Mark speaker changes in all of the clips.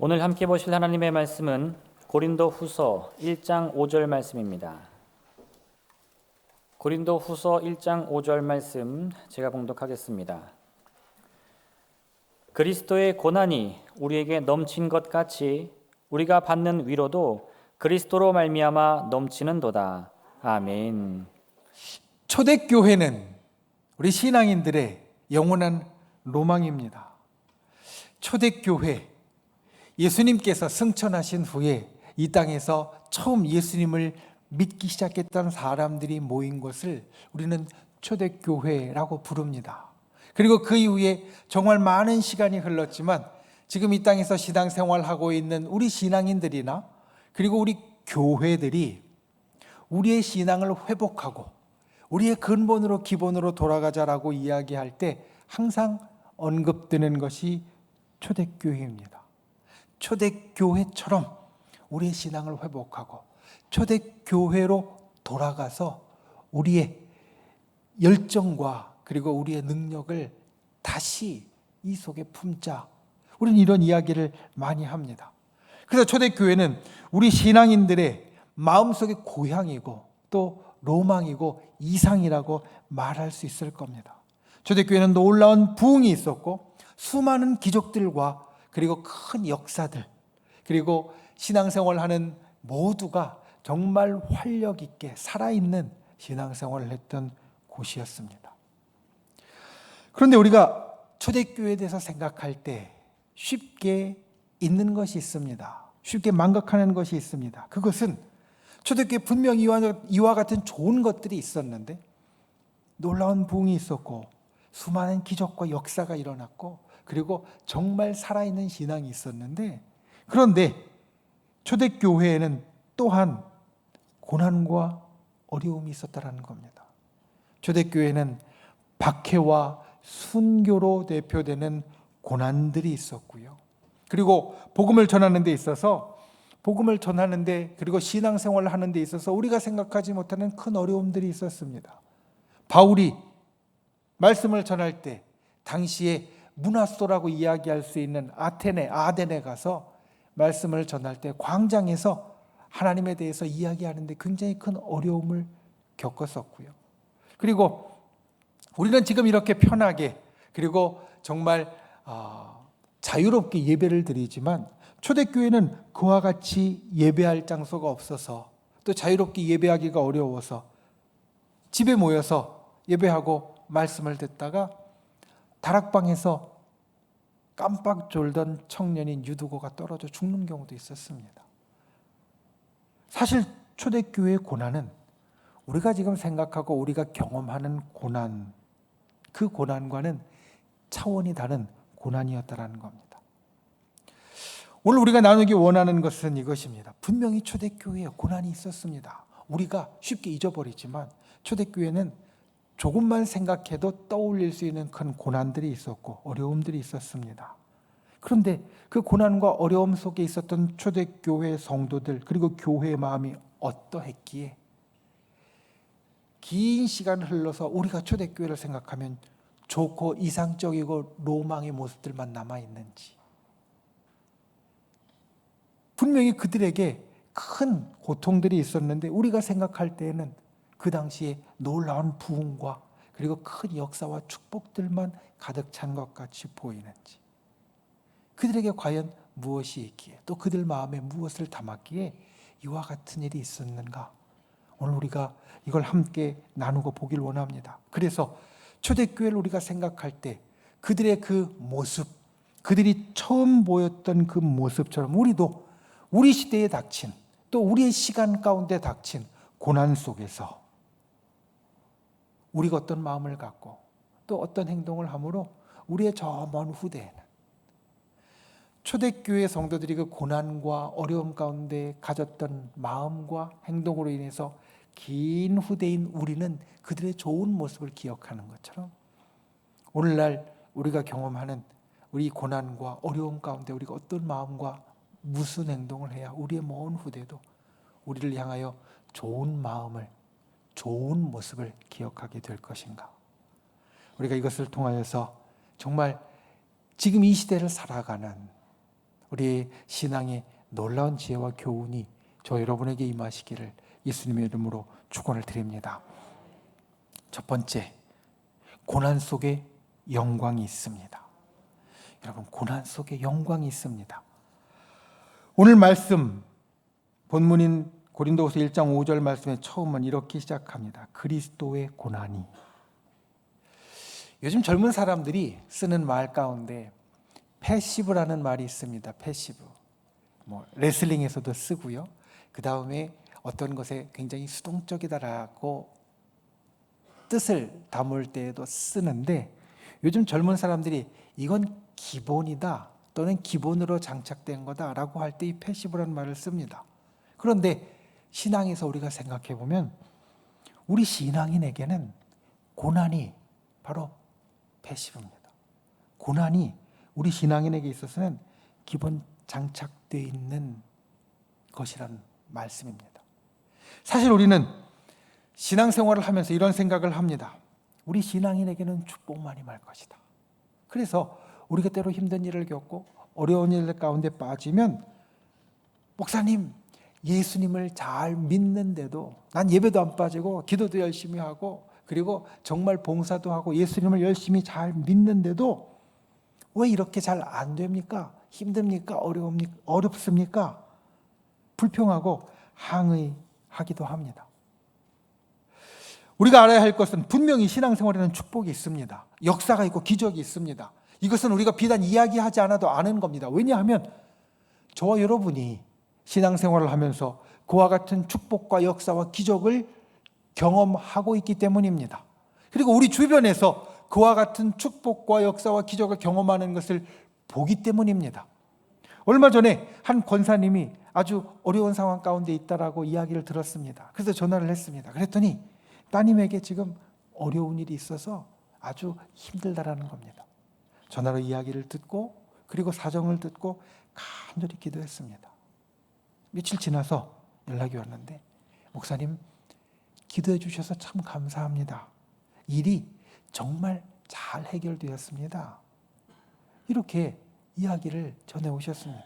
Speaker 1: 오늘 함께 보실 하나님의 말씀은 고린도후서 1장 5절 말씀입니다. 고린도후서 1장 5절 말씀 제가 봉독하겠습니다. 그리스도의 고난이 우리에게 넘친 것 같이 우리가 받는 위로도 그리스도로 말미암아 넘치는도다. 아멘.
Speaker 2: 초대교회는 우리 신앙인들의 영원한 로망입니다. 초대교회, 예수님께서 승천하신 후에 이 땅에서 처음 예수님을 믿기 시작했던 사람들이 모인 곳을 우리는 초대교회라고 부릅니다. 그리고 그 이후에 정말 많은 시간이 흘렀지만 지금 이 땅에서 신앙생활하고 있는 우리 신앙인들이나 그리고 우리 교회들이 우리의 신앙을 회복하고 우리의 근본으로 기본으로 돌아가자라고 이야기할 때 항상 언급되는 것이 초대교회입니다. 초대교회처럼 우리의 신앙을 회복하고 초대교회로 돌아가서 우리의 열정과 그리고 우리의 능력을 다시 이 속에 품자. 우리는 이런 이야기를 많이 합니다. 그래서 초대교회는 우리 신앙인들의 마음속의 고향이고 또 로망이고 이상이라고 말할 수 있을 겁니다. 초대교회는 놀라운 부흥이 있었고 수많은 기적들과 그리고 큰 역사들 그리고 신앙생활하는 모두가 정말 활력 있게 살아있는 신앙생활을 했던 곳이었습니다. 그런데 우리가 초대교회에 대해서 생각할 때 쉽게 잊는 것이 있습니다. 쉽게 망각하는 것이 있습니다. 그것은 초대교회 분명히 이와 같은 좋은 것들이 있었는데 놀라운 부흥이 있었고 수많은 기적과 역사가 일어났고 그리고 정말 살아있는 신앙이 있었는데 그런데 초대교회에는 또한 고난과 어려움이 있었다는 겁니다. 초대교회는 박해와 순교로 대표되는 고난들이 있었고요. 그리고 복음을 전하는 데 있어서 복음을 전하는데 그리고 신앙생활을 하는 데 있어서 우리가 생각하지 못하는 큰 어려움들이 있었습니다. 바울이 말씀을 전할 때 당시에 문화소라고 이야기할 수 있는 아덴에 가서 말씀을 전할 때 광장에서 하나님에 대해서 이야기하는데 굉장히 큰 어려움을 겪었었고요. 그리고 우리는 지금 이렇게 편하게 그리고 정말 자유롭게 예배를 드리지만 초대교회는 그와 같이 예배할 장소가 없어서 또 자유롭게 예배하기가 어려워서 집에 모여서 예배하고 말씀을 듣다가 다락방에서 깜빡 졸던 청년인 유두고가 떨어져 죽는 경우도 있었습니다. 사실 초대교회의 고난은 우리가 지금 생각하고 우리가 경험하는 고난, 그 고난과는 차원이 다른 고난이었다는 겁니다. 오늘 우리가 나누기 원하는 것은 이것입니다. 분명히 초대교회에 고난이 있었습니다. 우리가 쉽게 잊어버리지만 초대교회는 조금만 생각해도 떠올릴 수 있는 큰 고난들이 있었고 어려움들이 있었습니다. 그런데 그 고난과 어려움 속에 있었던 초대교회 성도들 그리고 교회의 마음이 어떠했기에 긴 시간을 흘러서 우리가 초대교회를 생각하면 좋고 이상적이고 로망의 모습들만 남아있는지 분명히 그들에게 큰 고통들이 있었는데 우리가 생각할 때에는 그 당시에 놀라운 부흥과 그리고 큰 역사와 축복들만 가득 찬 것 같이 보이는지 그들에게 과연 무엇이 있기에 또 그들 마음에 무엇을 담았기에 이와 같은 일이 있었는가 오늘 우리가 이걸 함께 나누고 보길 원합니다. 그래서 초대교회를 우리가 생각할 때 그들의 그 모습 그들이 처음 보였던 그 모습처럼 우리도 우리 시대에 닥친 또 우리의 시간 가운데 닥친 고난 속에서 우리가 어떤 마음을 갖고 또 어떤 행동을 함으로 우리의 저 먼 후대에는 초대교회 성도들이 그 고난과 어려움 가운데 가졌던 마음과 행동으로 인해서 긴 후대인 우리는 그들의 좋은 모습을 기억하는 것처럼 오늘날 우리가 경험하는 우리 고난과 어려움 가운데 우리가 어떤 마음과 무슨 행동을 해야 우리의 먼 후대도 우리를 향하여 좋은 마음을 좋은 모습을 기억하게 될 것인가. 우리가 이것을 통하여서 정말 지금 이 시대를 살아가는 우리의 신앙의 놀라운 지혜와 교훈이 저 여러분에게 임하시기를 예수님의 이름으로 축원을 드립니다. 첫 번째, 고난 속에 영광이 있습니다. 여러분, 고난 속에 영광이 있습니다. 오늘 말씀 본문인 고린도후서 1장 5절 말씀의 처음은 이렇게 시작합니다. 그리스도의 고난이. 요즘 젊은 사람들이 쓰는 말 가운데 패시브라는 말이 있습니다. 패시브. 레슬링에서도 쓰고요. 그 다음에 어떤 것에 굉장히 수동적이다라고 뜻을 담을 때에도 쓰는데, 요즘 젊은 사람들이 이건 기본이다 또는 기본으로 장착된 거다라고 할 때 이 패시브라는 말을 씁니다. 그런데 신앙에서 우리가 생각해 보면 우리 신앙인에게는 고난이 바로 패시브입니다. 고난이 우리 신앙인에게 있어서는 기본 장착되어 있는 것이라는 말씀입니다. 사실 우리는 신앙생활을 하면서 이런 생각을 합니다. 우리 신앙인에게는 축복만 임할 것이다. 그래서 우리가 때로 힘든 일을 겪고 어려운 일 가운데 빠지면, 목사님, 예수님을 잘 믿는데도 난 예배도 안 빠지고 기도도 열심히 하고 그리고 정말 봉사도 하고 예수님을 열심히 잘 믿는데도 왜 이렇게 잘 안 됩니까? 힘듭니까? 어렵습니까? 불평하고 항의하기도 합니다. 우리가 알아야 할 것은 분명히 신앙생활에는 축복이 있습니다. 역사가 있고 기적이 있습니다. 이것은 우리가 비단 이야기하지 않아도 아는 겁니다. 왜냐하면 저와 여러분이 신앙생활을 하면서 그와 같은 축복과 역사와 기적을 경험하고 있기 때문입니다. 그리고 우리 주변에서 그와 같은 축복과 역사와 기적을 경험하는 것을 보기 때문입니다. 얼마 전에 한 권사님이 아주 어려운 상황 가운데 있다라고 이야기를 들었습니다. 그래서 전화를 했습니다. 그랬더니 따님에게 지금 어려운 일이 있어서 아주 힘들다라는 겁니다. 전화로 이야기를 듣고 그리고 사정을 듣고 간절히 기도했습니다. 며칠 지나서 연락이 왔는데, 목사님, 기도해 주셔서 참 감사합니다. 일이 정말 잘 해결되었습니다. 이렇게 이야기를 전해 오셨습니다.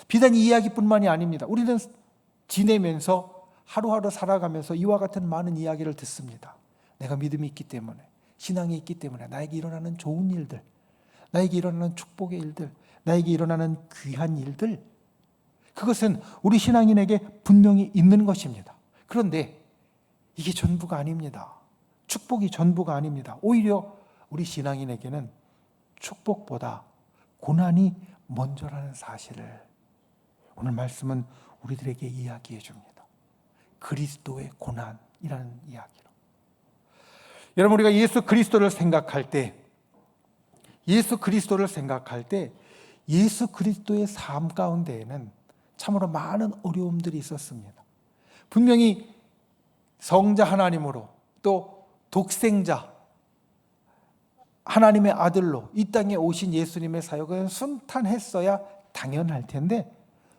Speaker 2: 비단 이 이야기뿐만이 아닙니다. 우리는 지내면서 하루하루 살아가면서 이와 같은 많은 이야기를 듣습니다. 내가 믿음이 있기 때문에, 신앙이 있기 때문에 나에게 일어나는 좋은 일들, 나에게 일어나는 축복의 일들, 나에게 일어나는 귀한 일들, 그것은 우리 신앙인에게 분명히 있는 것입니다. 그런데 이게 전부가 아닙니다. 축복이 전부가 아닙니다. 오히려 우리 신앙인에게는 축복보다 고난이 먼저라는 사실을 오늘 말씀은 우리들에게 이야기해 줍니다. 그리스도의 고난이라는 이야기로. 여러분, 우리가 예수 그리스도를 생각할 때 예수 그리스도의 삶 가운데에는 참으로 많은 어려움들이 있었습니다. 분명히 성자 하나님으로 또 독생자 하나님의 아들로 이 땅에 오신 예수님의 사역은 순탄했어야 당연할 텐데,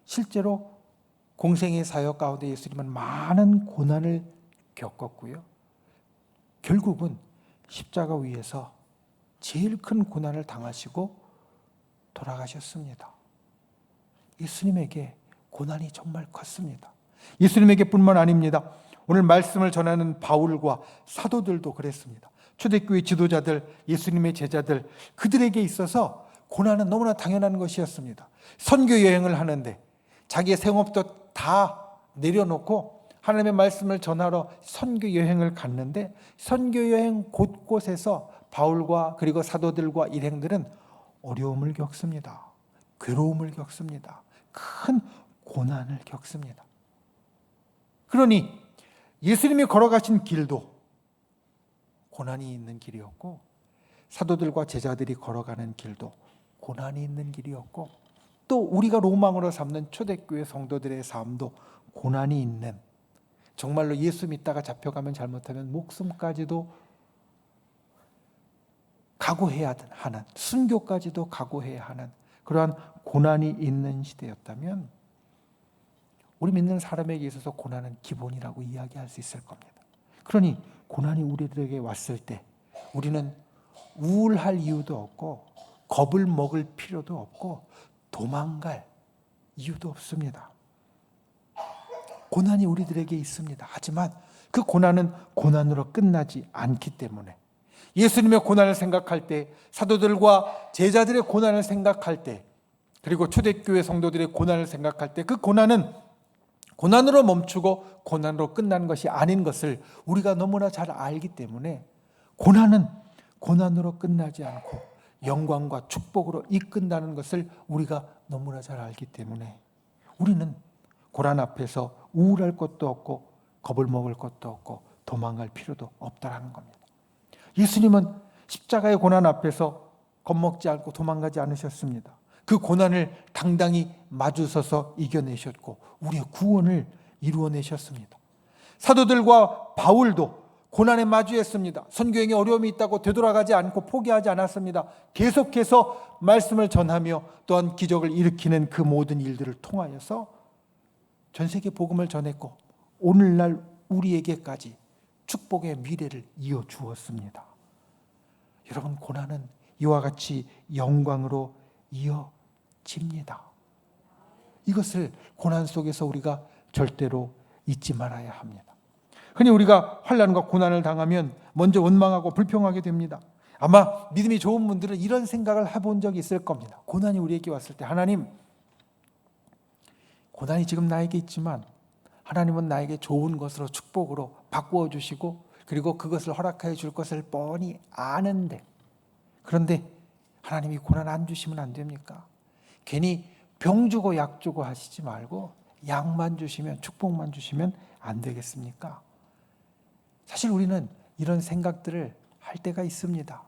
Speaker 2: 실제로 공생의 사역 가운데 예수님은 많은 고난을 겪었고요. 결국은 십자가 위에서 제일 큰 고난을 당하시고 돌아가셨습니다. 예수님에게 고난이 정말 컸습니다. 예수님에게 뿐만 아닙니다. 오늘 말씀을 전하는 바울과 사도들도 그랬습니다. 초대교회 지도자들, 예수님의 제자들, 그들에게 있어서 고난은 너무나 당연한 것이었습니다. 선교 여행을 하는데 자기의 생업도 다 내려놓고 하나님의 말씀을 전하러 선교 여행을 갔는데, 선교 여행 곳곳에서 바울과 그리고 사도들과 일행들은 어려움을 겪습니다. 괴로움을 겪습니다. 큰 고난을 겪습니다. 그러니 예수님이 걸어가신 길도 고난이 있는 길이었고, 사도들과 제자들이 걸어가는 길도 고난이 있는 길이었고, 또 우리가 로망으로 삼는 초대교회 성도들의 삶도 고난이 있는, 정말로 예수 믿다가 잡혀가면 잘못하면 목숨까지도 각오해야 하는, 순교까지도 각오해야 하는 그러한 고난이 있는 시대였다면, 우리 믿는 사람에게 있어서 고난은 기본이라고 이야기할 수 있을 겁니다. 그러니 고난이 우리들에게 왔을 때 우리는 우울할 이유도 없고 겁을 먹을 필요도 없고 도망갈 이유도 없습니다. 고난이 우리들에게 있습니다. 하지만 그 고난은 고난으로 끝나지 않기 때문에 예수님의 고난을 생각할 때, 사도들과 제자들의 고난을 생각할 때, 그리고 초대교회 성도들의 고난을 생각할 때 그 고난은 고난으로 멈추고 고난으로 끝나는 것이 아닌 것을 우리가 너무나 잘 알기 때문에 고난은 고난으로 끝나지 않고 영광과 축복으로 이끈다는 것을 우리가 너무나 잘 알기 때문에 우리는 고난 앞에서 우울할 것도 없고 겁을 먹을 것도 없고 도망갈 필요도 없다라는 겁니다. 예수님은 십자가의 고난 앞에서 겁먹지 않고 도망가지 않으셨습니다. 그 고난을 당당히 마주서서 이겨내셨고 우리의 구원을 이루어내셨습니다. 사도들과 바울도 고난에 마주했습니다. 선교행에 어려움이 있다고 되돌아가지 않고 포기하지 않았습니다. 계속해서 말씀을 전하며 또한 기적을 일으키는 그 모든 일들을 통하여서 전 세계 복음을 전했고 오늘날 우리에게까지 축복의 미래를 이어주었습니다. 여러분, 고난은 이와 같이 영광으로 이어집니다. 이것을 고난 속에서 우리가 절대로 잊지 말아야 합니다. 흔히 우리가 환난과 고난을 당하면 먼저 원망하고 불평하게 됩니다. 아마 믿음이 좋은 분들은 이런 생각을 해본 적이 있을 겁니다. 고난이 우리에게 왔을 때 하나님, 고난이 지금 나에게 있지만 하나님은 나에게 좋은 것으로 축복으로 바꾸어 주시고 그리고 그것을 허락하여 줄 것을 뻔히 아는데, 그런데 하나님이 고난 안 주시면 안 됩니까? 괜히 병 주고 약 주고 하시지 말고 약만 주시면, 축복만 주시면 안 되겠습니까? 사실 우리는 이런 생각들을 할 때가 있습니다.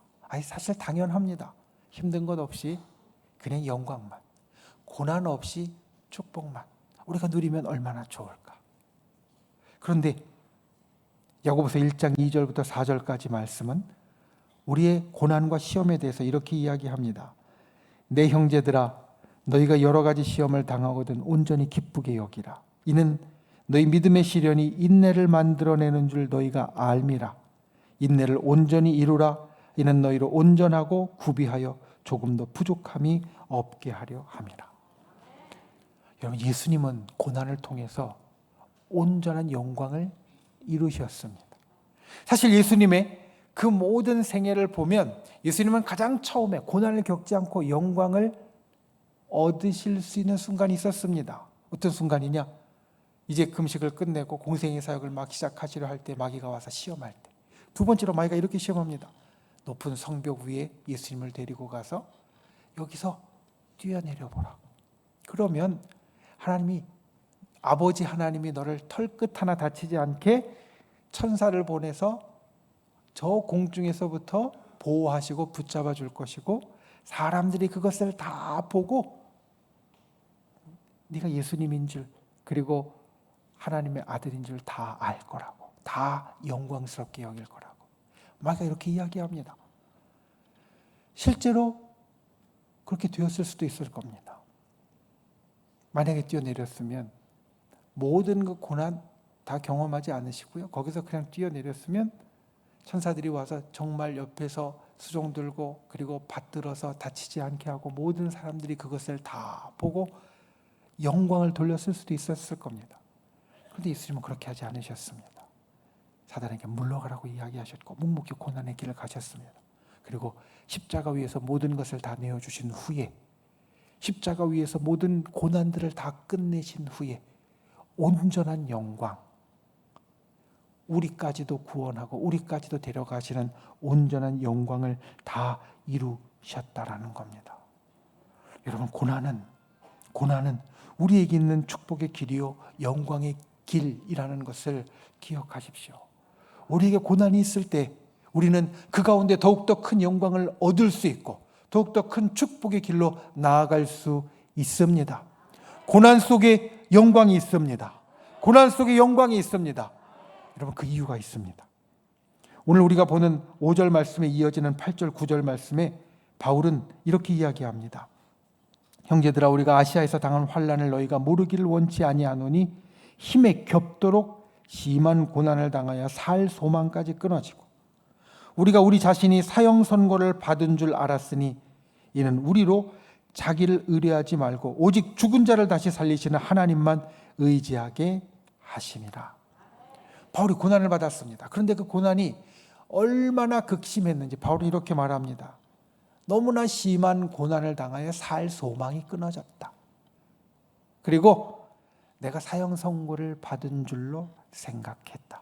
Speaker 2: 사실 당연합니다. 힘든 것 없이 그냥 영광만, 고난 없이 축복만 우리가 누리면 얼마나 좋을까. 그런데 야고보서 1장 2절부터 4절까지 말씀은 우리의 고난과 시험에 대해서 이렇게 이야기합니다. 내 형제들아, 너희가 여러 가지 시험을 당하거든 온전히 기쁘게 여기라. 이는 너희 믿음의 시련이 인내를 만들어내는 줄 너희가 알미라. 인내를 온전히 이루라. 이는 너희로 온전하고 구비하여 조금도 부족함이 없게 하려 함이라. 여러분, 예수님은 고난을 통해서 온전한 영광을 이루셨습니다. 사실 예수님의 그 모든 생애를 보면 예수님은 가장 처음에 고난을 겪지 않고 영광을 얻으실 수 있는 순간이 있었습니다. 어떤 순간이냐? 이제 금식을 끝내고 공생의 사역을 막 시작하시려 할 때 마귀가 와서 시험할 때, 두 번째로 마귀가 이렇게 시험합니다. 높은 성벽 위에 예수님을 데리고 가서 여기서 뛰어내려 보라. 그러면 아버지 하나님이 너를 털끝 하나 다치지 않게 천사를 보내서 저 공중에서부터 보호하시고 붙잡아 줄 것이고 사람들이 그것을 다 보고 네가 예수님인 줄, 그리고 하나님의 아들인 줄 다 알 거라고, 다 영광스럽게 여길 거라고 마귀가 이렇게 이야기합니다. 실제로 그렇게 되었을 수도 있을 겁니다. 만약에 뛰어내렸으면 모든 그 고난 다 경험하지 않으시고요, 거기서 그냥 뛰어내렸으면 천사들이 와서 정말 옆에서 수종 들고 그리고 받들어서 다치지 않게 하고 모든 사람들이 그것을 다 보고 영광을 돌렸을 수도 있었을 겁니다. 그런데 예수님은 그렇게 하지 않으셨습니다. 사단에게 물러가라고 이야기하셨고 묵묵히 고난의 길을 가셨습니다. 그리고 십자가 위에서 모든 것을 다 내어주신 후에, 십자가 위에서 모든 고난들을 다 끝내신 후에 온전한 영광, 우리까지도 구원하고 우리까지도 데려가시는 온전한 영광을 다 이루셨다라는 겁니다. 여러분, 고난은 우리에게 있는 축복의 길이요 영광의 길이라는 것을 기억하십시오. 우리에게 고난이 있을 때 우리는 그 가운데 더욱더 큰 영광을 얻을 수 있고 더욱더 큰 축복의 길로 나아갈 수 있습니다. 고난 속에 영광이 있습니다. 고난 속에 영광이 있습니다. 여러분, 그 이유가 있습니다. 오늘 우리가 보는 5절 말씀에 이어지는 8절 9절 말씀에 바울은 이렇게 이야기합니다. 형제들아, 우리가 아시아에서 당한 환난을 너희가 모르기를 원치 아니하노니 힘에 겹도록 심한 고난을 당하여 살 소망까지 끊어지고 우리가 우리 자신이 사형 선고를 받은 줄 알았으니 이는 우리로 자기를 의뢰하지 말고 오직 죽은 자를 다시 살리시는 하나님만 의지하게 하심이라. 바울이 고난을 받았습니다. 그런데 그 고난이 얼마나 극심했는지 바울은 이렇게 말합니다. 너무나 심한 고난을 당하여 살 소망이 끊어졌다. 그리고 내가 사형 선고를 받은 줄로 생각했다.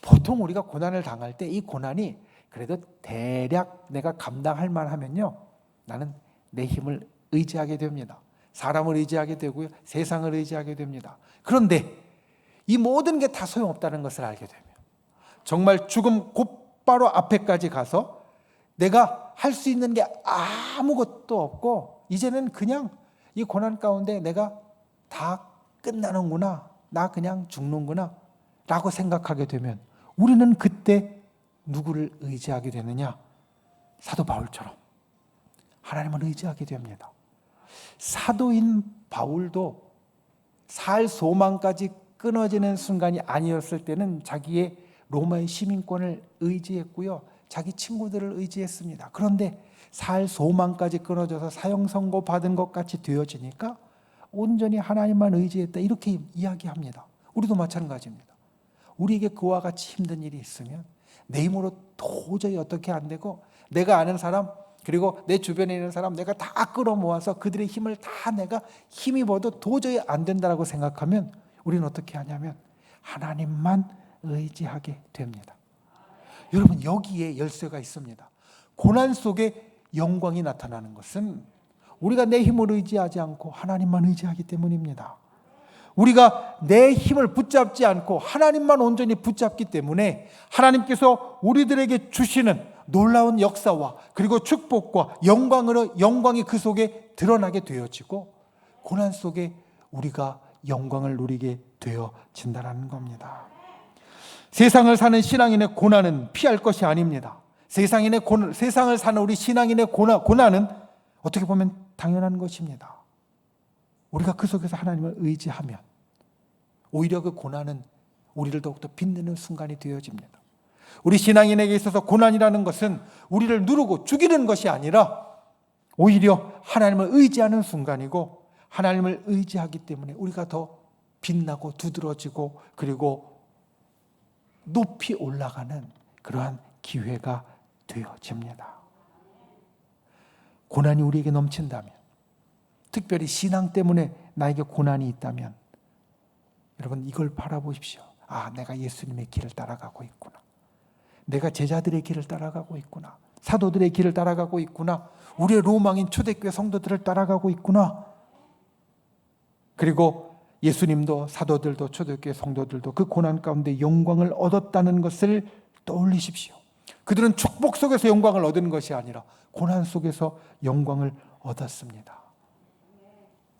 Speaker 2: 보통 우리가 고난을 당할 때 이 고난이 그래도 대략 내가 감당할 만하면요, 나는 내 힘을 의지하게 됩니다. 사람을 의지하게 되고요, 세상을 의지하게 됩니다. 그런데 이 모든 게 다 소용없다는 것을 알게 되면, 정말 죽음 곧바로 앞에까지 가서 내가 할 수 있는 게 아무것도 없고 이제는 그냥 이 고난 가운데 내가 다 끝나는구나, 나 그냥 죽는구나 라고 생각하게 되면 우리는 그때 누구를 의지하게 되느냐? 사도 바울처럼 하나님을 의지하게 됩니다. 사도인 바울도 살 소망까지 끊어지는 순간이 아니었을 때는 자기의 로마의 시민권을 의지했고요, 자기 친구들을 의지했습니다. 그런데 살 소망까지 끊어져서 사형 선고 받은 것 같이 되어지니까 온전히 하나님만 의지했다, 이렇게 이야기합니다. 우리도 마찬가지입니다. 우리에게 그와 같이 힘든 일이 있으면 내 힘으로 도저히 어떻게 안 되고, 내가 아는 사람 그리고 내 주변에 있는 사람 내가 다 끌어모아서 그들의 힘을 다 내가 힘입어도 도저히 안 된다라고 생각하면 우리는 어떻게 하냐면 하나님만 의지하게 됩니다. 여러분, 여기에 열쇠가 있습니다. 고난 속에 영광이 나타나는 것은 우리가 내 힘을 의지하지 않고 하나님만 의지하기 때문입니다. 우리가 내 힘을 붙잡지 않고 하나님만 온전히 붙잡기 때문에 하나님께서 우리들에게 주시는 놀라운 역사와 그리고 축복과 영광이 그 속에 드러나게 되어지고, 고난 속에 우리가 영광을 누리게 되어진다는 겁니다. 세상을 사는 신앙인의 고난은 피할 것이 아닙니다. 세상을 사는 우리 신앙인의 고난은 어떻게 보면 당연한 것입니다. 우리가 그 속에서 하나님을 의지하면 오히려 그 고난은 우리를 더욱더 빛내는 순간이 되어집니다. 우리 신앙인에게 있어서 고난이라는 것은 우리를 누르고 죽이는 것이 아니라 오히려 하나님을 의지하는 순간이고, 하나님을 의지하기 때문에 우리가 더 빛나고 두드러지고 그리고 높이 올라가는 그러한 기회가 되어집니다. 고난이 우리에게 넘친다면, 특별히 신앙 때문에 나에게 고난이 있다면 여러분, 이걸 바라보십시오. 아, 내가 예수님의 길을 따라가고 있구나. 내가 제자들의 길을 따라가고 있구나. 사도들의 길을 따라가고 있구나. 우리의 로망인 초대교회 성도들을 따라가고 있구나. 그리고 예수님도 사도들도 초대교회 성도들도 그 고난 가운데 영광을 얻었다는 것을 떠올리십시오. 그들은 축복 속에서 영광을 얻은 것이 아니라 고난 속에서 영광을 얻었습니다.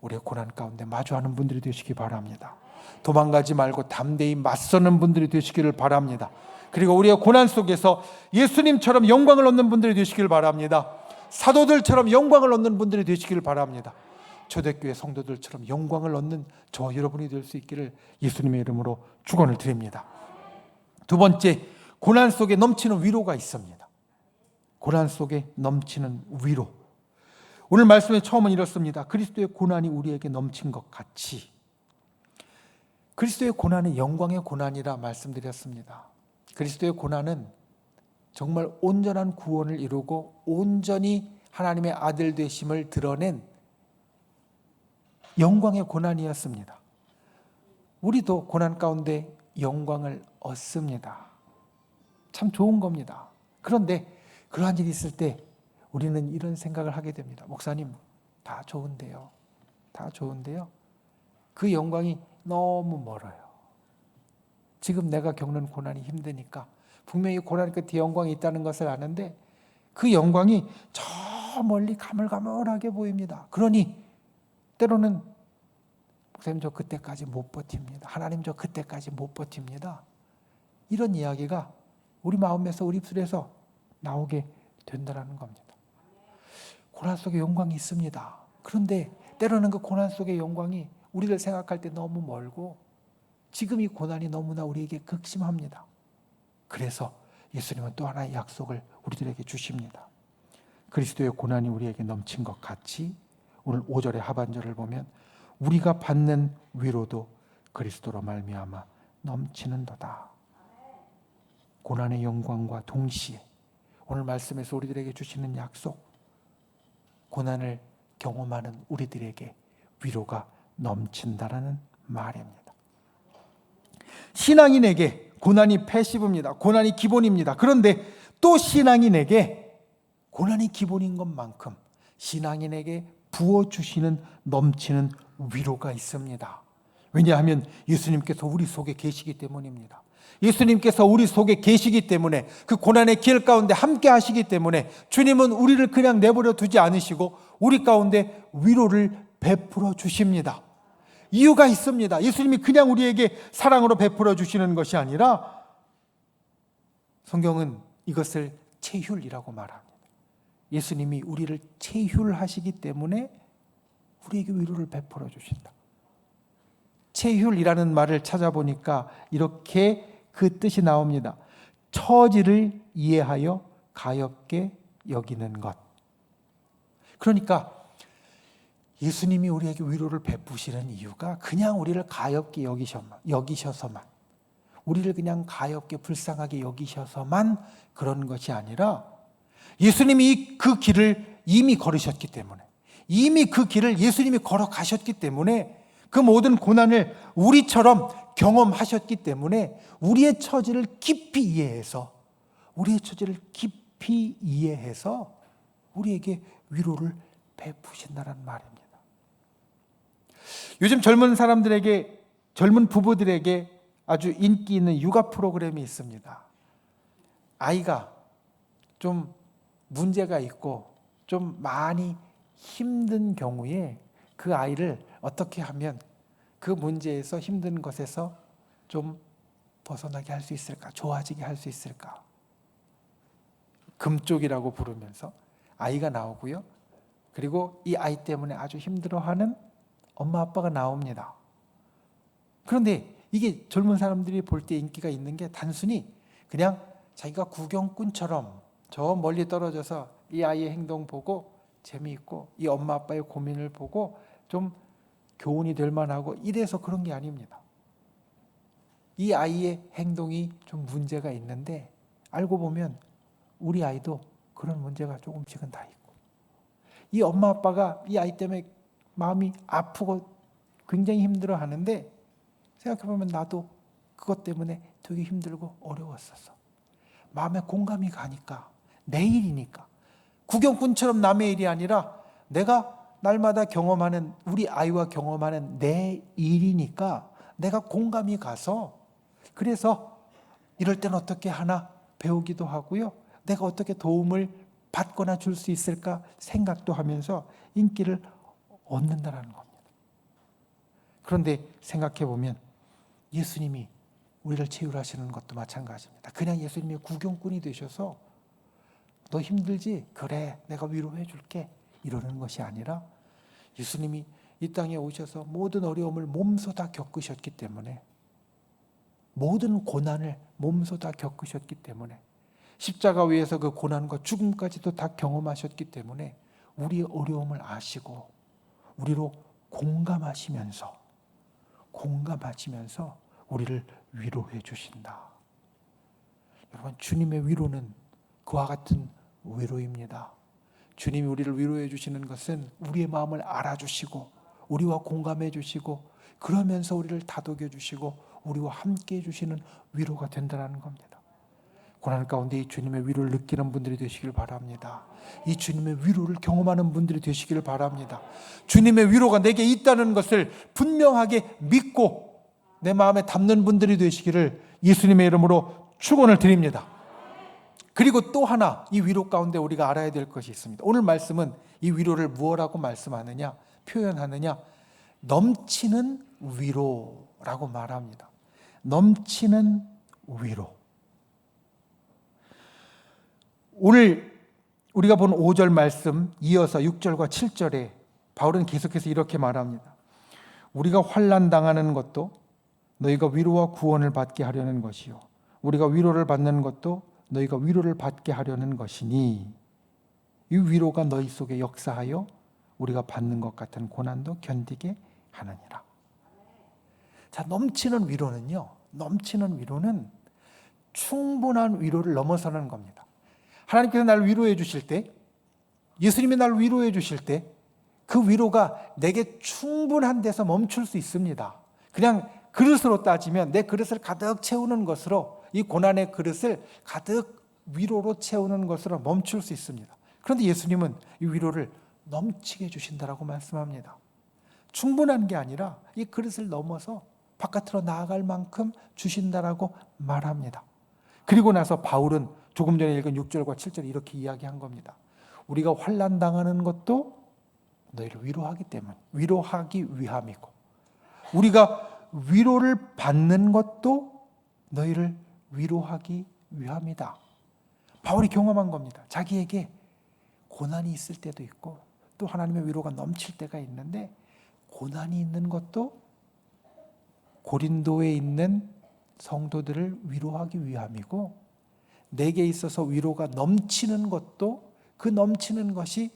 Speaker 2: 우리의 고난 가운데 마주하는 분들이 되시기 바랍니다. 도망가지 말고 담대히 맞서는 분들이 되시기를 바랍니다. 그리고 우리의 고난 속에서 예수님처럼 영광을 얻는 분들이 되시기를 바랍니다. 사도들처럼 영광을 얻는 분들이 되시기를 바랍니다. 초대교회 성도들처럼 영광을 얻는 저 여러분이 될 수 있기를 예수님의 이름으로 축원을 드립니다. 두 번째, 고난 속에 넘치는 위로가 있습니다. 고난 속에 넘치는 위로. 오늘 말씀의 처음은 이렇습니다. 그리스도의 고난이 우리에게 넘친 것 같이. 그리스도의 고난은 영광의 고난이라 말씀드렸습니다. 그리스도의 고난은 정말 온전한 구원을 이루고 온전히 하나님의 아들 되심을 드러낸 영광의 고난이었습니다. 우리도 고난 가운데 영광을 얻습니다. 참 좋은 겁니다. 그런데 그러한 일이 있을 때 우리는 이런 생각을 하게 됩니다. 목사님, 다 좋은데요. 다 좋은데요. 그 영광이 너무 멀어요. 지금 내가 겪는 고난이 힘드니까 분명히 고난 끝에 영광이 있다는 것을 아는데 그 영광이 저 멀리 가물가물하게 보입니다. 그러니 때로는 목사님, 저 그때까지 못 버팁니다. 하나님, 저 그때까지 못 버팁니다. 이런 이야기가 우리 마음에서, 우리 입술에서 나오게 된다는 겁니다. 고난 속에 영광이 있습니다. 그런데 때로는 그 고난 속의 영광이 우리를 생각할 때 너무 멀고 지금 이 고난이 너무나 우리에게 극심합니다. 그래서 예수님은 또 하나의 약속을 우리들에게 주십니다. 그리스도의 고난이 우리에게 넘친 것 같이 오늘 5절의 하반절을 보면 우리가 받는 위로도 그리스도로 말미암아 넘치는도다. 고난의 영광과 동시에 오늘 말씀에서 우리들에게 주시는 약속, 고난을 경험하는 우리들에게 위로가 넘친다라는 말입니다. 신앙인에게 고난이 패시브입니다. 고난이 기본입니다. 그런데 또 신앙인에게 고난이 기본인 것만큼 신앙인에게 부어주시는 넘치는 위로가 있습니다. 왜냐하면 예수님께서 우리 속에 계시기 때문입니다. 예수님께서 우리 속에 계시기 때문에 그 고난의 길 가운데 함께 하시기 때문에 주님은 우리를 그냥 내버려 두지 않으시고 우리 가운데 위로를 베풀어 주십니다. 이유가 있습니다. 예수님이 그냥 우리에게 사랑으로 베풀어 주시는 것이 아니라 성경은 이것을 체휼이라고 말합니다. 예수님이 우리를 체휼하시기 때문에 우리에게 위로를 베풀어 주신다. 체휼이라는 말을 찾아보니까 이렇게 그 뜻이 나옵니다. 처지를 이해하여 가엾게 여기는 것. 그러니까 예수님이 우리에게 위로를 베푸시는 이유가 그냥 우리를 가엾게 여기셔서만, 우리를 그냥 가엾게 불쌍하게 여기셔서만 그런 것이 아니라 예수님이 그 길을 이미 걸으셨기 때문에, 이미 그 길을 예수님이 걸어가셨기 때문에, 그 모든 고난을 우리처럼 경험하셨기 때문에 우리의 처지를 깊이 이해해서, 우리의 처지를 깊이 이해해서 우리에게 위로를 베푸신다는 말입니다. 요즘 젊은 사람들에게, 젊은 부부들에게 아주 인기 있는 육아 프로그램이 있습니다. 아이가 좀 문제가 있고 좀 많이 힘든 경우에 그 아이를 어떻게 하면 그 문제에서, 힘든 것에서 좀 벗어나게 할 수 있을까? 좋아지게 할 수 있을까? 금쪽이라고 부르면서 아이가 나오고요. 그리고 이 아이 때문에 아주 힘들어하는 엄마 아빠가 나옵니다. 그런데 이게 젊은 사람들이 볼 때 인기가 있는 게 단순히 그냥 자기가 구경꾼처럼 저 멀리 떨어져서 이 아이의 행동 보고 재미있고 이 엄마 아빠의 고민을 보고 좀 교훈이 될 만하고 이래서 그런 게 아닙니다. 이 아이의 행동이 좀 문제가 있는데 알고 보면 우리 아이도 그런 문제가 조금씩은 다 있고, 이 엄마 아빠가 이 아이 때문에 마음이 아프고 굉장히 힘들어 하는데 생각해보면 나도 그것 때문에 되게 힘들고 어려웠었어. 마음에 공감이 가니까, 내 일이니까, 구경꾼처럼 남의 일이 아니라 내가 날마다 경험하는, 우리 아이와 경험하는 내 일이니까 내가 공감이 가서, 그래서 이럴 땐 어떻게 하나 배우기도 하고요. 내가 어떻게 도움을 받거나 줄 수 있을까 생각도 하면서 인기를 얻는다는 겁니다. 그런데 생각해 보면 예수님이 우리를 체휼하시는 것도 마찬가지입니다. 그냥 예수님이 구경꾼이 되셔서 너 힘들지? 그래, 내가 위로해 줄게, 이러는 것이 아니라 예수님이 이 땅에 오셔서 모든 어려움을 몸소 다 겪으셨기 때문에, 모든 고난을 몸소 다 겪으셨기 때문에, 십자가 위에서 그 고난과 죽음까지도 다 경험하셨기 때문에 우리의 어려움을 아시고 우리로 공감하시면서 우리를 위로해 주신다. 여러분, 주님의 위로는 그와 같은 위로입니다. 주님이 우리를 위로해 주시는 것은 우리의 마음을 알아주시고 우리와 공감해 주시고 그러면서 우리를 다독여 주시고 우리와 함께 해 주시는 위로가 된다는 겁니다. 고난 가운데 이 주님의 위로를 느끼는 분들이 되시길 바랍니다. 이 주님의 위로를 경험하는 분들이 되시길 바랍니다. 주님의 위로가 내게 있다는 것을 분명하게 믿고 내 마음에 담는 분들이 되시기를 예수님의 이름으로 축원을 드립니다. 그리고 또 하나, 이 위로 가운데 우리가 알아야 될 것이 있습니다. 오늘 말씀은 이 위로를 무엇라고 말씀하느냐, 표현하느냐, 넘치는 위로라고 말합니다. 넘치는 위로. 오늘 우리가 본 5절 말씀 이어서 6절과 7절에 바울은 계속해서 이렇게 말합니다. 우리가 환난 당하는 것도 너희가 위로와 구원을 받게 하려는 것이요, 우리가 위로를 받는 것도 너희가 위로를 받게 하려는 것이니, 이 위로가 너희 속에 역사하여 우리가 받는 것 같은 고난도 견디게 하느니라. 자, 넘치는 위로는 충분한 위로를 넘어서는 겁니다. 하나님께서 나를 위로해 주실 때, 예수님이 나를 위로해 주실 때 그 위로가 내게 충분한 데서 멈출 수 있습니다. 그냥 그릇으로 따지면 내 그릇을 가득 채우는 것으로, 이 고난의 그릇을 가득 위로로 채우는 것으로 멈출 수 있습니다. 그런데 예수님은 이 위로를 넘치게 주신다라고 말씀합니다. 충분한 게 아니라 이 그릇을 넘어서 바깥으로 나아갈 만큼 주신다라고 말합니다. 그리고 나서 바울은 조금 전에 읽은 6절과 7절 이렇게 이야기한 겁니다. 우리가 환난 당하는 것도 너희를 위로하기 위함이고, 우리가 위로를 받는 것도 너희를 위로하기 위함이다. 바울이 경험한 겁니다. 자기에게 고난이 있을 때도 있고 또 하나님의 위로가 넘칠 때가 있는데, 고난이 있는 것도 고린도에 있는 성도들을 위로하기 위함이고, 내게 있어서 위로가 넘치는 것도 그 넘치는 것이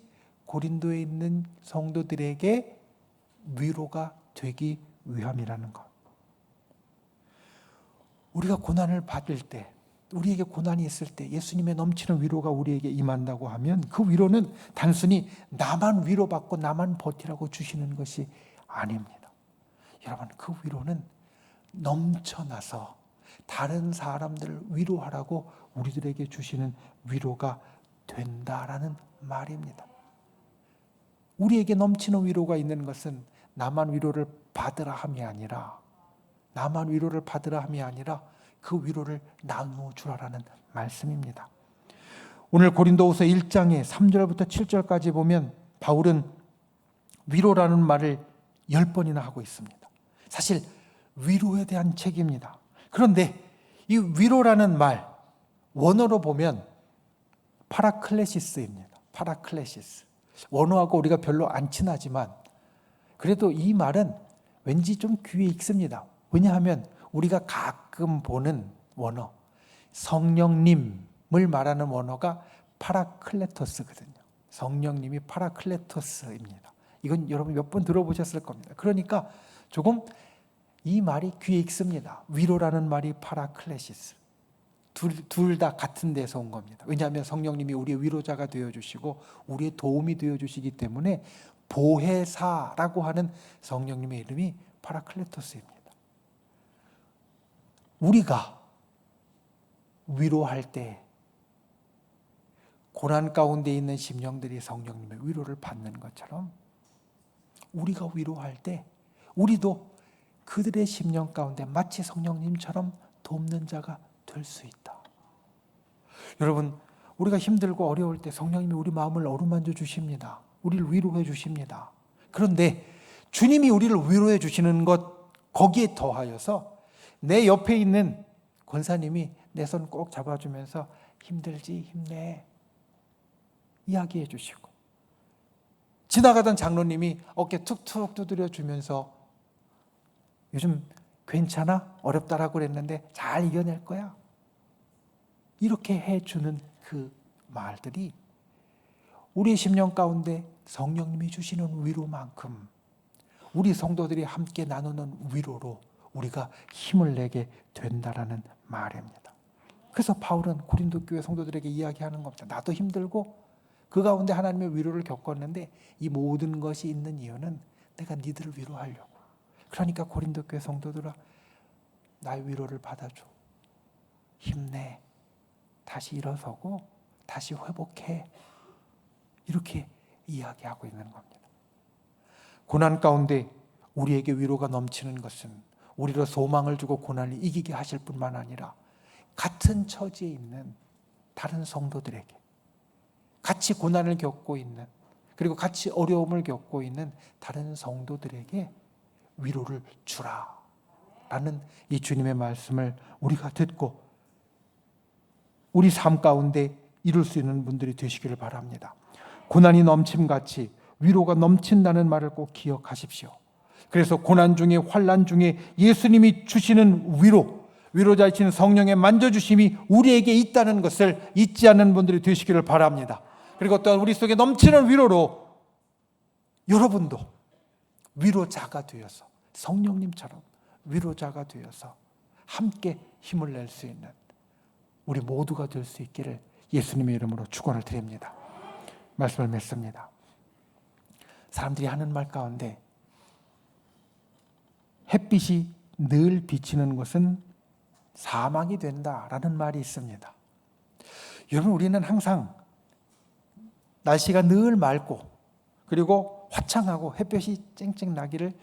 Speaker 2: 고린도에 있는 성도들에게 위로가 되기 위함이라는 것. 우리가 고난을 받을 때, 우리에게 고난이 있을 때 예수님의 넘치는 위로가 우리에게 임한다고 하면, 그 위로는 단순히 나만 위로받고 나만 버티라고 주시는 것이 아닙니다. 여러분, 그 위로는 넘쳐나서 다른 사람들을 위로하라고 우리들에게 주시는 위로가 된다라는 말입니다. 우리에게 넘치는 위로가 있는 것은 나만 위로를 받으라 함이 아니라 그 위로를 나누어 주라라는 말씀입니다. 오늘 고린도후서 1장의 3절부터 7절까지 보면 바울은 위로라는 말을 10번이나 하고 있습니다. 사실 위로에 대한 책입니다. 그런데 이 위로라는 말, 원어로 보면 파라클레시스입니다. 파라클레시스. 원어하고 우리가 별로 안 친하지만 그래도 이 말은 왠지 좀 귀에 익습니다. 왜냐하면 우리가 가끔 보는 원어, 성령님을 말하는 원어가 파라클레토스거든요. 성령님이 파라클레토스입니다. 이건 여러분 몇 번 들어보셨을 겁니다. 그러니까 조금 이 말이 귀에 익습니다. 위로라는 말이 파라클레시스. 둘 다 같은 데서 온 겁니다. 왜냐하면 성령님이 우리의 위로자가 되어주시고 우리의 도움이 되어주시기 때문에 보혜사라고 하는 성령님의 이름이 파라클레토스입니다. 우리가 위로할 때 고난 가운데 있는 심령들이 성령님의 위로를 받는 것처럼, 우리가 위로할 때 우리도 그들의 심령 가운데 마치 성령님처럼 돕는 자가 될 수 있다. 여러분, 우리가 힘들고 어려울 때 성령님이 우리 마음을 어루만져 주십니다. 우리를 위로해 주십니다. 그런데 주님이 우리를 위로해 주시는 것, 거기에 더하여서 내 옆에 있는 권사님이 내 손 꼭 잡아주면서 힘들지, 힘내 이야기해 주시고, 지나가던 장로님이 어깨 툭툭 두드려 주면서 요즘 괜찮아? 어렵다라고 그랬는데 잘 이겨낼 거야. 이렇게 해주는 그 말들이 우리의 심령 가운데 성령님이 주시는 위로만큼 우리 성도들이 함께 나누는 위로로 우리가 힘을 내게 된다라는 말입니다. 그래서 바울은 고린도 교회 성도들에게 이야기하는 겁니다. 나도 힘들고 그 가운데 하나님의 위로를 겪었는데 이 모든 것이 있는 이유는 내가 니들을 위로하려고. 그러니까 고린도 교회 성도들아, 나의 위로를 받아줘. 힘내. 다시 일어서고 다시 회복해. 이렇게 이야기하고 있는 겁니다. 고난 가운데 우리에게 위로가 넘치는 것은 우리로 소망을 주고 고난을 이기게 하실 뿐만 아니라 같은 처지에 있는 다른 성도들에게, 같이 고난을 겪고 있는, 그리고 같이 어려움을 겪고 있는 다른 성도들에게 위로를 주라 라는 이 주님의 말씀을 우리가 듣고 우리 삶 가운데 이룰 수 있는 분들이 되시기를 바랍니다. 고난이 넘침같이 위로가 넘친다는 말을 꼭 기억하십시오. 그래서 고난 중에, 환난 중에 예수님이 주시는 위로자이신 성령의 만져주심이 우리에게 있다는 것을 잊지 않는 분들이 되시기를 바랍니다. 그리고 또한 우리 속에 넘치는 위로로 여러분도 위로자가 되어서 성령님처럼 위로자가 되어서 함께 힘을 낼 수 있는 우리 모두가 될 수 있기를 예수님의 이름으로 축원을 드립니다. 말씀을 맺습니다. 사람들이 하는 말 가운데 햇빛이 늘 비치는 것은 사막이 된다라는 말이 있습니다. 여러분, 우리는 항상 날씨가 늘 맑고 그리고 화창하고 햇볕이 쨍쨍 나기를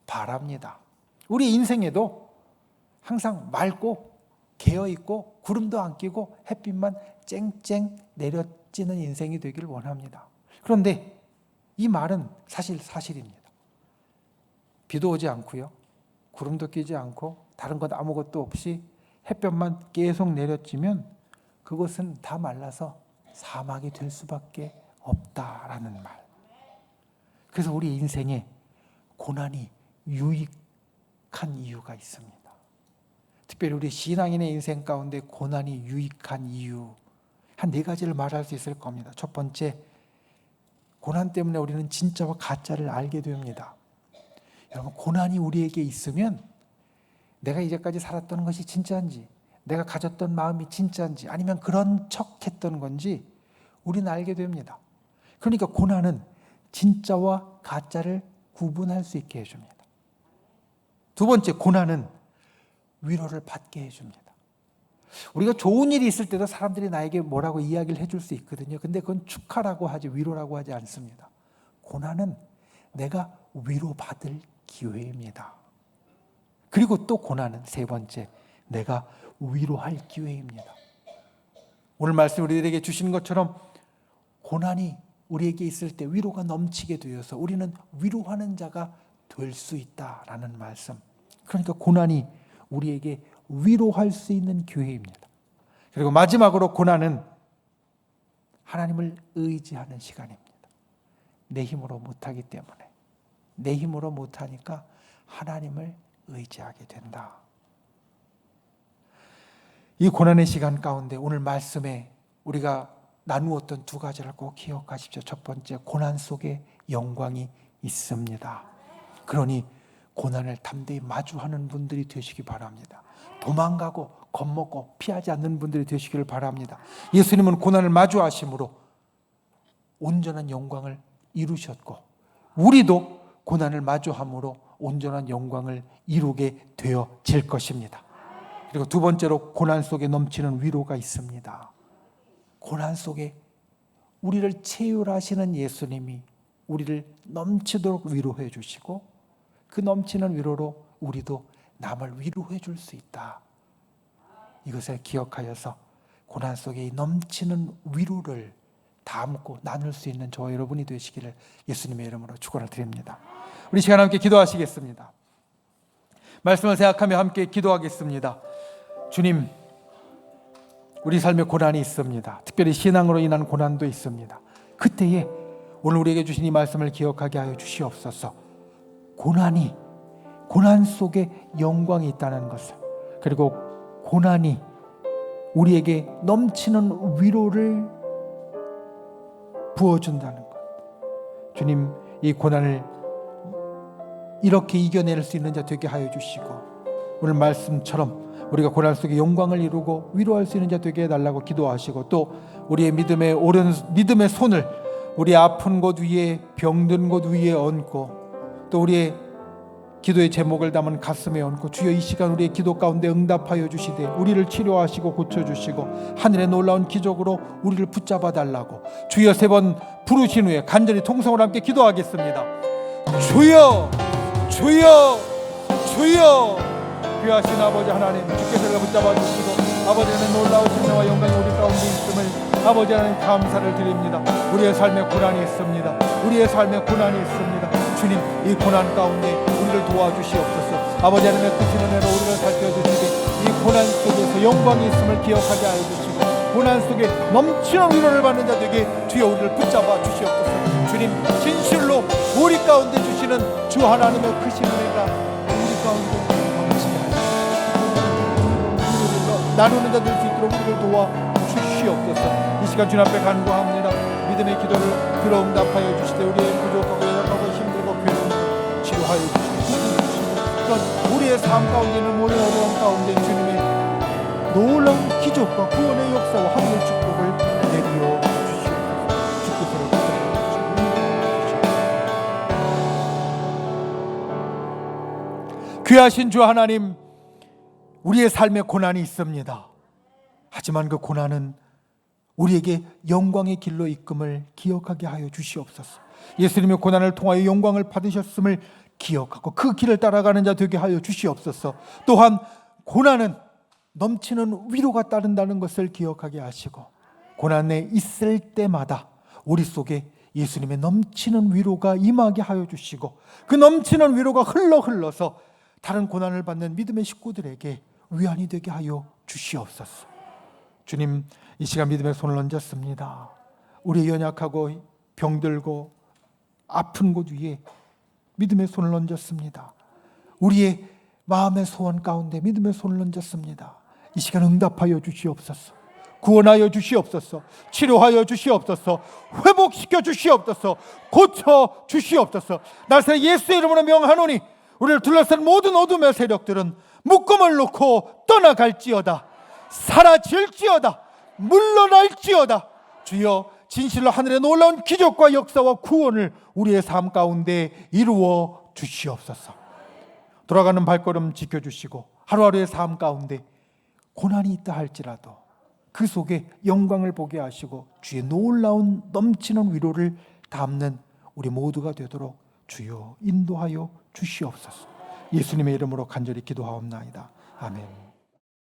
Speaker 2: 바랍니다. 우리 인생에도 항상 맑고 개어있고 구름도 안 끼고 햇빛만 쨍쨍 내려지는 인생이 되기를 원합니다. 그런데 이 말은 사실입니다. 비도 오지 않고요, 구름도 끼지 않고 다른 것 아무것도 없이 햇볕만 계속 내려지면 그것은 다 말라서 사막이 될 수밖에 없다라는 말. 그래서 우리 인생에 고난이 유익한 이유가 있습니다. 특별히 우리 신앙인의 인생 가운데 고난이 유익한 이유 한 4가지를 말할 수 있을 겁니다. 첫 번째, 고난 때문에 우리는 진짜와 가짜를 알게 됩니다. 여러분, 고난이 우리에게 있으면 내가 이제까지 살았던 것이 진짜인지, 내가 가졌던 마음이 진짜인지, 아니면 그런 척 했던 건지 우리는 알게 됩니다. 그러니까 고난은 진짜와 가짜를 구분할 수 있게 해줍니다. 두 번째, 고난은 위로를 받게 해줍니다. 우리가 좋은 일이 있을 때도 사람들이 나에게 뭐라고 이야기를 해줄 수 있거든요. 근데 그건 축하라고 하지 위로라고 하지 않습니다. 고난은 내가 위로받을 기회입니다. 그리고 또 고난은 세 번째, 내가 위로할 기회입니다. 오늘 말씀 우리들에게 주시는 것처럼 고난이 우리에게 있을 때 위로가 넘치게 되어서 우리는 위로하는 자가 될 수 있다라는 말씀. 그러니까 고난이 우리에게 위로할 수 있는 기회입니다. 그리고 마지막으로 고난은 하나님을 의지하는 시간입니다. 내 힘으로 못하기 때문에, 내 힘으로 못하니까 하나님을 의지하게 된다. 이 고난의 시간 가운데 오늘 말씀에 우리가 나누었던 2가지를 꼭 기억하십시오. 첫 번째, 고난 속에 영광이 있습니다. 그러니 고난을 담대히 마주하는 분들이 되시기 바랍니다. 도망가고 겁먹고 피하지 않는 분들이 되시기를 바랍니다. 예수님은 고난을 마주하심으로 온전한 영광을 이루셨고 우리도 고난을 마주함으로 온전한 영광을 이루게 되어질 것입니다. 그리고 두 번째로 고난 속에 넘치는 위로가 있습니다. 고난 속에 우리를 체휼하시는 예수님이 우리를 넘치도록 위로해 주시고 그 넘치는 위로로 우리도 남을 위로해 줄 수 있다. 이것을 기억하여서 고난 속에 이 넘치는 위로를 담고 나눌 수 있는 저와 여러분이 되시기를 예수님의 이름으로 축원을 드립니다. 우리 시간 함께 기도하시겠습니다. 말씀을 생각하며 함께 기도하겠습니다. 주님, 우리 삶에 고난이 있습니다. 특별히 신앙으로 인한 고난도 있습니다. 그때에 오늘 우리에게 주신 이 말씀을 기억하게 하여 주시옵소서. 고난 속에 영광이 있다는 것을, 그리고 고난이 우리에게 넘치는 위로를 부어준다는 것. 주님, 이 고난을 이렇게 이겨낼 수 있는 자 되게 하여 주시고 오늘 말씀처럼 우리가 고난 속에 영광을 이루고 위로할 수 있는 자 되게 해달라고 기도하시고 또 우리의 믿음의 손을 우리 아픈 곳 위에, 병든 곳 위에 얹고 또 우리의 기도의 제목을 담은 가슴에 얹고 주여 이 시간 우리의 기도 가운데 응답하여 주시되 우리를 치료하시고 고쳐주시고 하늘의 놀라운 기적으로 우리를 붙잡아 달라고 주여 3번 부르신 후에 간절히 통성으로 함께 기도하겠습니다. 주여, 주여, 주여. 귀하신 아버지 하나님, 주께서 우리를 붙잡아 주시고 아버지 하나님 놀라우신 은혜와 영광이 우리 가운데 있음을 아버지 하나님 감사를 드립니다. 우리의 삶에 고난이 있습니다. 우리의 삶에 고난이 있습니다. 주님, 이 고난 가운데 우리를 도와주시옵소서. 아버지 하나님의 크신 은혜로 우리를 살펴주시되 이 고난 속에서 영광이 있음을 기억하게 하여 주시고 고난 속에 넘치는 위로를 받는 자들에게 주여 우리를 붙잡아 주시옵소서. 주님, 진실로 우리 가운데 주시는 주 하나님의 크신 은혜가 우리 가운데 넘치게 하여 나누는 자 될 수 있도록 우리를 도와 주시옵소서. 이 시간 주님 앞에 간구합니다. 믿음의 기도를 들어 응답하여 주시되 우리의 부족하고 연약하고 힘들고 괴로운 것 치료하여 주시옵소서. 또한 우리의 삶 가운데는 모든 어려움 가운데 주님의 놀라운 기적과 구원의 역사와 하늘의 축복을 내리어 주시옵소서. 주께서 귀하신 주 하나님, 우리의 삶에 고난이 있습니다. 하지만 그 고난은 우리에게 영광의 길로 이끔을 기억하게 하여 주시옵소서. 예수님의 고난을 통하여 영광을 받으셨음을 기억하고 그 길을 따라가는 자 되게 하여 주시옵소서. 또한 고난은 넘치는 위로가 따른다는 것을 기억하게 하시고 고난에 있을 때마다 우리 속에 예수님의 넘치는 위로가 임하게 하여 주시고 그 넘치는 위로가 흘러서 다른 고난을 받는 믿음의 식구들에게 위안이 되게 하여 주시옵소서. 주님, 이 시간 믿음의 손을 얹었습니다. 우리 연약하고 병들고 아픈 곳 위에 믿음의 손을 얹었습니다. 우리의 마음의 소원 가운데 믿음의 손을 얹었습니다. 이 시간 응답하여 주시옵소서. 구원하여 주시옵소서. 치료하여 주시옵소서. 회복시켜 주시옵소서. 고쳐 주시옵소서. 나사렛 예수의 이름으로 명하노니 우리를 둘러싼 모든 어둠의 세력들은 묶음을 놓고 떠나갈지어다. 사라질지어다. 물러날지어다. 주여, 진실로 하늘의 놀라운 기적과 역사와 구원을 우리의 삶 가운데 이루어 주시옵소서. 돌아가는 발걸음 지켜주시고 하루하루의 삶 가운데 고난이 있다 할지라도 그 속에 영광을 보게 하시고 주의 놀라운 넘치는 위로를 담는 우리 모두가 되도록 주여 인도하여 주시옵소서. 예수님의 이름으로 간절히 기도하옵나이다. 아멘.